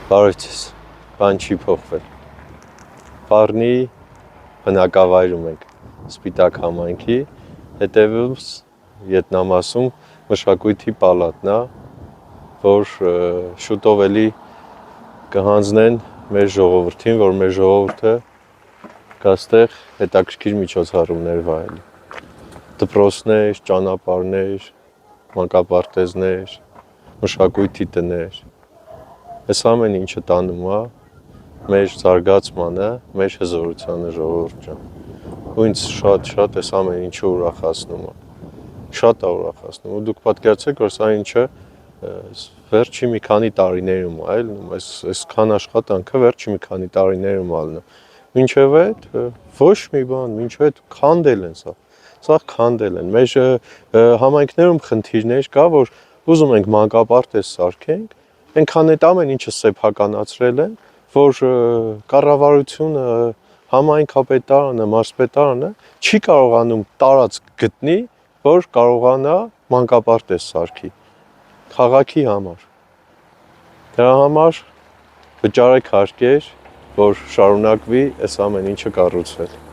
Բարոյցես, բան չի փոխվել։ Պարնի բնակավայրում ենք, Սպիտակ համայնքի, հետևից Ետնամասում մշակույթի պալատն է, որ շուտով էլի կհանձնեն մեր ժողովրդին, որ մեր ժողովուրդը կստեղ հետաքրքիր միջոցառումներ վայելի։ Դպրոցներ, ճանապարհներ, մանկապարտեզներ, մշակույթի տներ։ Այս ամեն ինչը տանում է մեր զարգացմանը, մեր հզորությանը ժողովուրդ ջան։ Ու ինձ շատ այս ամեն ինչը ուրախացնում է։ Շատ է ուրախացնում։ Ու դուք պատկերացրեք, որ սա ինչը վերջի մի քանի տարիներում է, այսքան աշխատանքը վերջի մի քանի տարիներում ալնում։ Մինչև այդ ոչ մի բան, մինչև այդ քանդել են սա։ Սա քանդել են։ Մեր համայնքներում խնդիրներ կա, որ ուզում ենք մանկապարտեզ սարքենք, այնքան այդ ամեն ինչը սեփականացրել են, որ կառավարությունը, համայնքապետարանը, մարզպետարանը չի կարողանում տարածք գտնի, որ կարողանա մանկապարտեզ սարքի քաղաքի համար։ Դրա համար վճարեք հարկեր, որ շարունակվի այս ամեն ինչը կառուցվել։